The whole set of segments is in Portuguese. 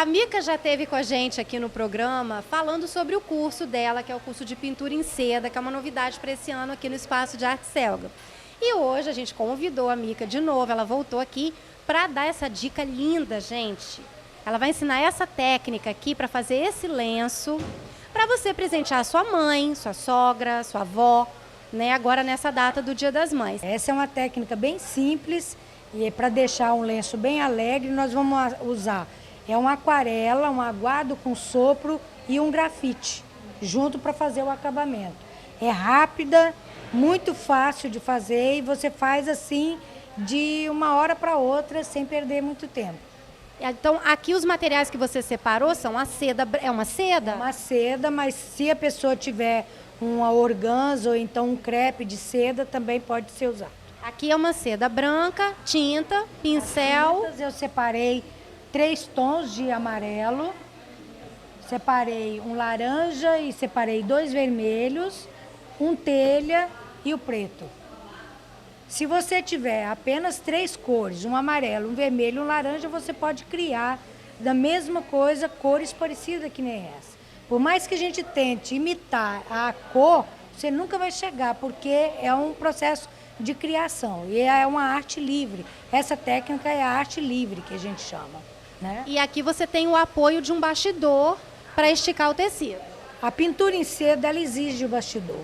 A Mica já esteve com a gente aqui no programa falando sobre o curso dela, que é o curso de pintura em seda, que é uma novidade para esse ano aqui no Espaço de Arte Selga. E hoje a gente convidou a Mica de novo, ela voltou aqui para dar essa dica linda, gente. Ela vai ensinar essa técnica aqui para fazer esse lenço, para você presentear sua mãe, sua sogra, sua avó, né? Agora nessa data do Dia das Mães. Essa é uma técnica bem simples e para deixar um lenço bem alegre, nós vamos usar uma aquarela, um aguado com sopro e um grafite, junto para fazer o acabamento. É rápida, muito fácil de fazer e você faz assim de uma hora para outra sem perder muito tempo. Então, aqui os materiais que você separou são a seda, é uma seda? Uma seda, mas se a pessoa tiver uma organza ou então um crepe de seda, também pode ser usado. Aqui é uma seda branca, tinta, pincel. Eu separei 3 tons de amarelo, separei um laranja e separei 2 vermelhos, um telha e o preto. Se você tiver apenas 3 cores, um amarelo, um vermelho e um laranja, você pode criar da mesma coisa cores parecidas que nem essa. Por mais que a gente tente imitar a cor, você nunca vai chegar, porque é um processo de criação e é uma arte livre. Essa técnica é a arte livre que a gente chama, né? E aqui você tem o apoio de um bastidor para esticar o tecido. A pintura em seda, ela exige o bastidor,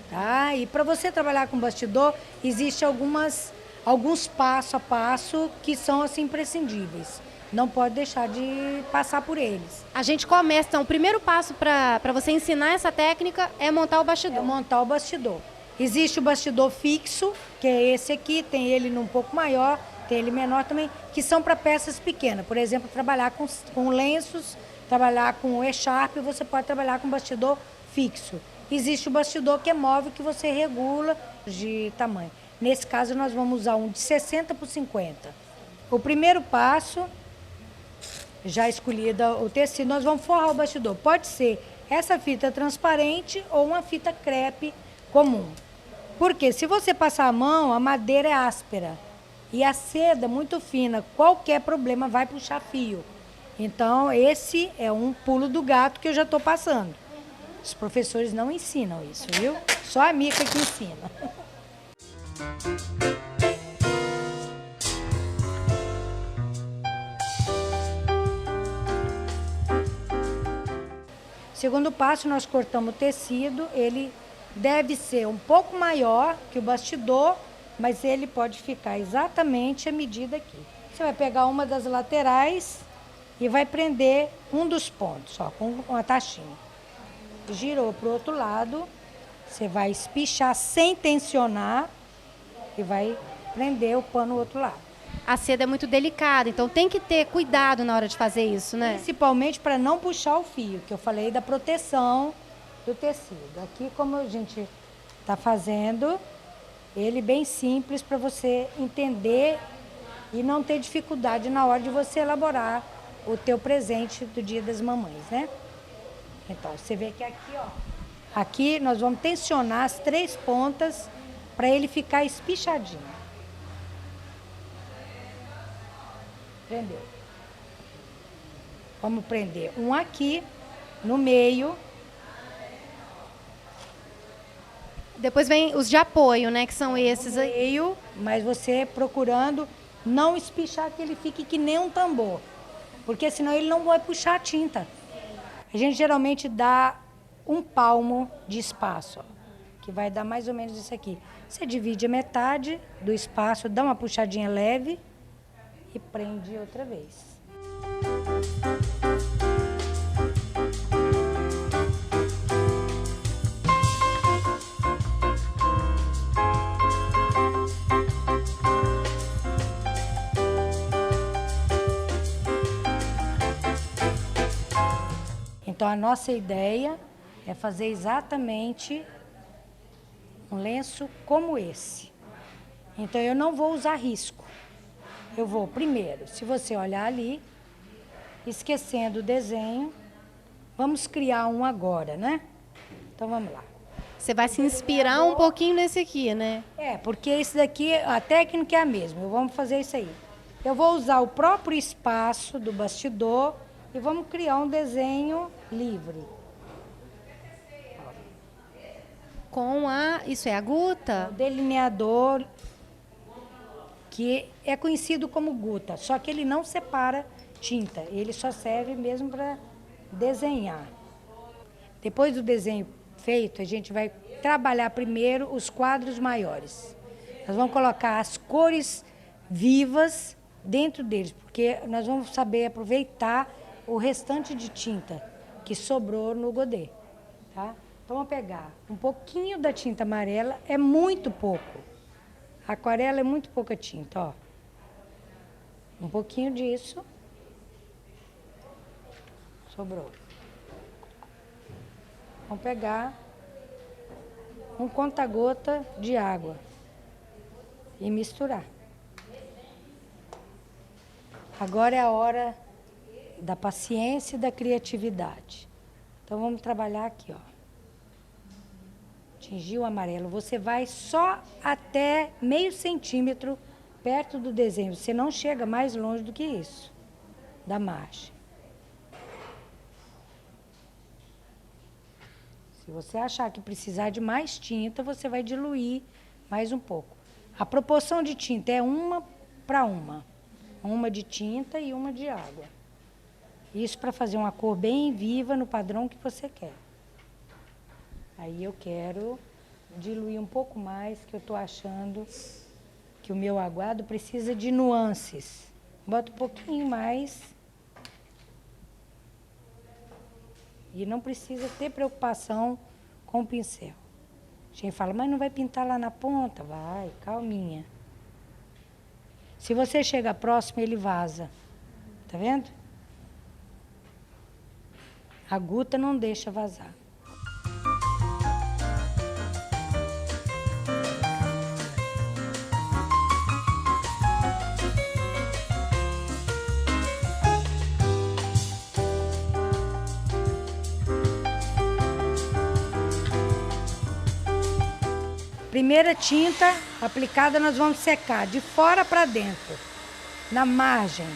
tá? E para você trabalhar com bastidor, existe alguns passo a passo que são assim imprescindíveis. Não pode deixar de passar por eles. A gente começa, então, o primeiro passo para você ensinar essa técnica é montar o bastidor. É montar o bastidor. Existe o bastidor fixo, que é esse aqui, tem ele um pouco maior, tem ele menor também, que são para peças pequenas. Por exemplo, trabalhar com lenços, trabalhar com echarpe, você pode trabalhar com bastidor fixo. Existe o bastidor que é móvel, que você regula de tamanho. Nesse caso, nós vamos usar um de 60 por 50. O primeiro passo, já escolhido o tecido, nós vamos forrar o bastidor. Pode ser essa fita transparente ou uma fita crepe comum. Porque se você passar a mão, a madeira é áspera. E a seda muito fina, qualquer problema vai puxar fio. Então, esse é um pulo do gato que eu já estou passando. Os professores não ensinam isso, viu? Só a Mica que ensina. Segundo passo, nós cortamos o tecido. Ele deve ser um pouco maior que o bastidor, mas ele pode ficar exatamente a medida aqui. Você vai pegar uma das laterais e vai prender um dos pontos, ó, com uma tachinha. Girou para o outro lado, você vai espichar sem tensionar e vai prender o pano no outro lado. A seda é muito delicada, então tem que ter cuidado na hora de fazer isso, né? Principalmente para não puxar o fio, que eu falei da proteção do tecido. Aqui, como a gente está fazendo, ele bem simples para você entender e não ter dificuldade na hora de você elaborar o teu presente do Dia das Mamães, né? Então, você vê que aqui, ó, aqui nós vamos tensionar as 3 pontas para ele ficar espichadinho. Prendeu. Vamos prender um aqui, no meio. Depois vem os de apoio, né? Que são esses aí. Meio, mas você procurando não espichar que ele fique que nem um tambor. Porque senão ele não vai puxar a tinta. A gente geralmente dá um palmo de espaço, ó, que vai dar mais ou menos isso aqui. Você divide a metade do espaço, dá uma puxadinha leve e prende outra vez. Então, a nossa ideia é fazer exatamente um lenço como esse. Então, eu não vou usar risco. Eu vou, primeiro, se você olhar ali, esquecendo o desenho, vamos criar um agora, né? Então, vamos lá. Você vai se inspirar um pouquinho nesse aqui, né? É, porque esse daqui, a técnica é a mesma. Vamos fazer isso aí. Eu vou usar o próprio espaço do bastidor e vamos criar um desenho livre. Isso é a guta? O delineador, que é conhecido como guta, só que ele não separa tinta, ele só serve mesmo para desenhar. Depois do desenho feito, a gente vai trabalhar primeiro os quadros maiores. Nós vamos colocar as cores vivas dentro deles, porque nós vamos saber aproveitar o restante de tinta que sobrou no godê, tá? Então, vamos pegar um pouquinho da tinta amarela, é muito pouco. A aquarela é muito pouca tinta, ó. Um pouquinho disso. Sobrou. Vamos pegar um conta-gota de água e misturar. Agora é a hora da paciência e da criatividade. Então, vamos trabalhar aqui, ó. Atingir o amarelo. Você vai só até meio centímetro perto do desenho. Você não chega mais longe do que isso, da margem. Se você achar que precisar de mais tinta, você vai diluir mais um pouco. A proporção de tinta é 1 para 1. Uma de tinta e uma de água. Isso para fazer uma cor bem viva no padrão que você quer. Aí eu quero diluir um pouco mais, que eu estou achando que o meu aguado precisa de nuances. Bota um pouquinho mais. E não precisa ter preocupação com o pincel. A gente fala, mas não vai pintar lá na ponta? Vai, calminha. Se você chega próximo, ele vaza. Tá vendo? A guta não deixa vazar. Primeira tinta aplicada, nós vamos secar de fora para dentro, na margem.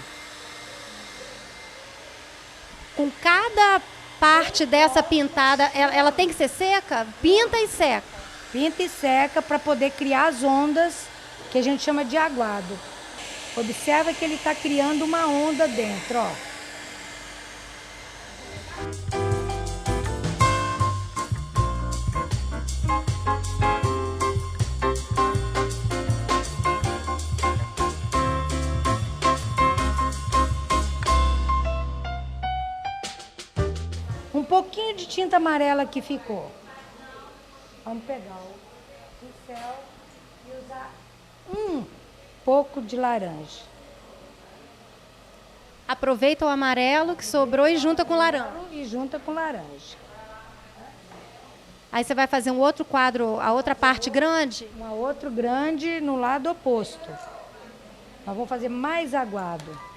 Com cada parte dessa pintada, ela tem que ser seca? Pinta e seca. Pinta e seca para poder criar as ondas que a gente chama de aguado. Observa que ele está criando uma onda dentro, ó. Um pouquinho de tinta amarela que ficou. Vamos pegar o pincel e usar um pouco de laranja. Aproveita o amarelo que sobrou e junta com laranja. E junta com laranja. Aí você vai fazer um outro quadro, a outra parte grande? Um outro grande no lado oposto. Nós vamos fazer mais aguado.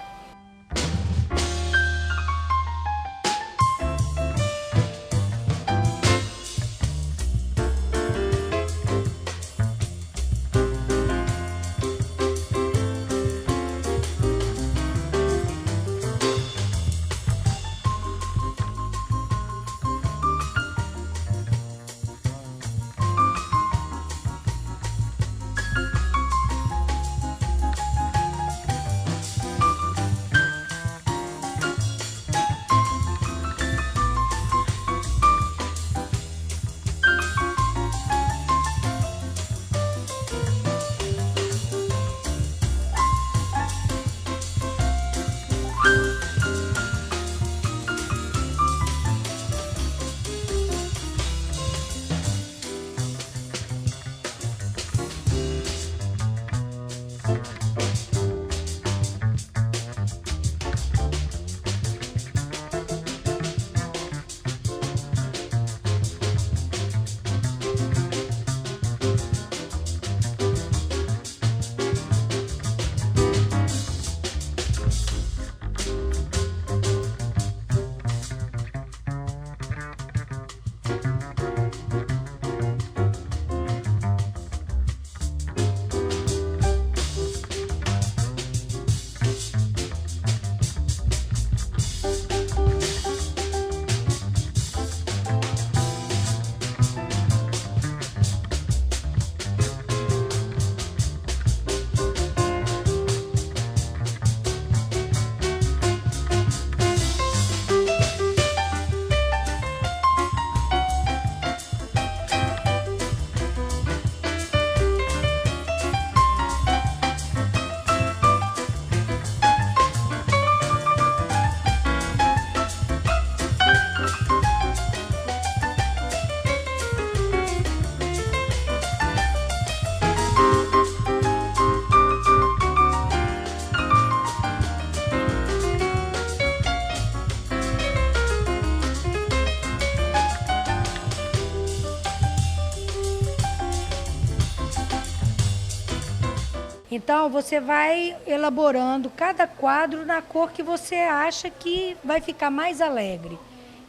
Então, você vai elaborando cada quadro na cor que você acha que vai ficar mais alegre.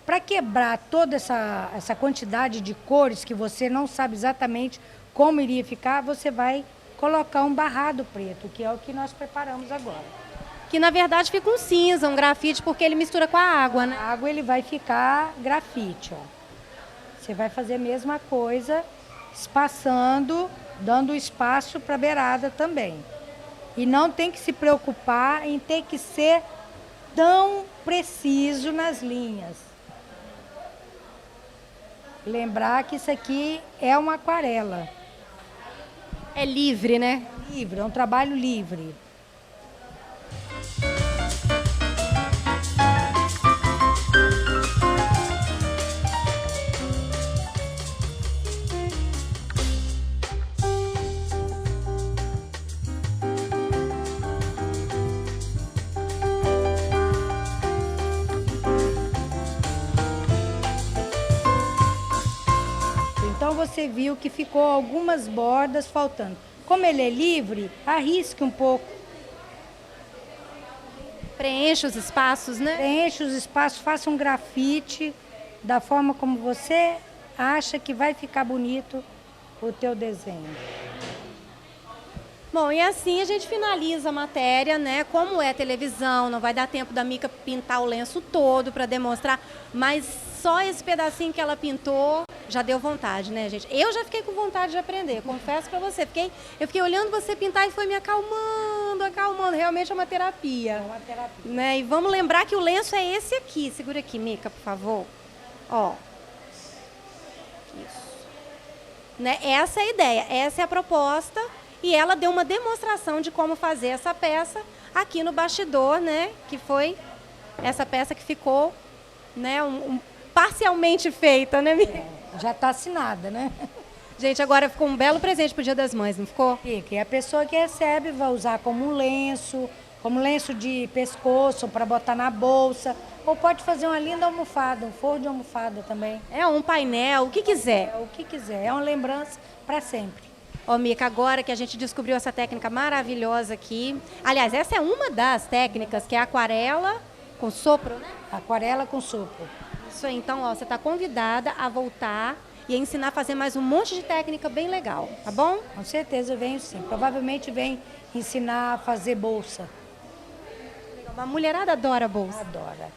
Para quebrar toda essa quantidade de cores que você não sabe exatamente como iria ficar, você vai colocar um barrado preto, que é o que nós preparamos agora. Que na verdade fica um cinza, um grafite, porque ele mistura com a água, né? A água ele vai ficar grafite, ó. Você vai fazer a mesma coisa, espaçando, dando espaço para a beirada também. E não tem que se preocupar em ter que ser tão preciso nas linhas. Lembrar que isso aqui é uma aquarela. É livre, né? Livre, é um trabalho livre. Então você viu que ficou algumas bordas faltando. Como ele é livre, arrisque um pouco. Preenche os espaços, né? Preenche os espaços, faça um grafite da forma como você acha que vai ficar bonito o teu desenho. Bom, e assim a gente finaliza a matéria, né? Como é televisão, não vai dar tempo da Mica pintar o lenço todo para demonstrar, mas só esse pedacinho que ela pintou já deu vontade, né, gente? Eu já fiquei com vontade de aprender, confesso para você. Eu fiquei olhando você pintar e foi me acalmando, acalmando. Realmente é uma terapia. É uma terapia. Né? E vamos lembrar que o lenço é esse aqui. Segura aqui, Mica, por favor. Ó. Isso. Né? Essa é a ideia, essa é a proposta. E ela deu uma demonstração de como fazer essa peça aqui no bastidor, né? Que foi essa peça que ficou, né? Parcialmente feita, né, Mica? Já está assinada, né? Gente, agora ficou um belo presente pro Dia das Mães, não ficou? Fica. E a pessoa que recebe vai usar como um lenço de pescoço para botar na bolsa. Ou pode fazer uma linda almofada, um forro de almofada também. É um painel, o que quiser. É o que quiser. É uma lembrança para sempre. Ó, Mica, agora que a gente descobriu essa técnica maravilhosa aqui. Aliás, essa é uma das técnicas, que é a aquarela com sopro, né? Aquarela com sopro. Isso aí, então, ó, você está convidada a voltar e a ensinar a fazer mais um monte de técnica bem legal, tá bom? Com certeza eu venho sim. Provavelmente vem ensinar a fazer bolsa. A mulherada adora bolsa. Adora.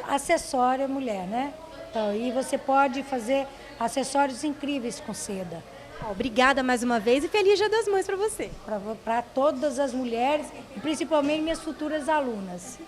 Acessório é mulher, né? Então, e você pode fazer acessórios incríveis com seda. Ó, obrigada mais uma vez e feliz Dia das Mães para você. Para todas as mulheres e principalmente minhas futuras alunas.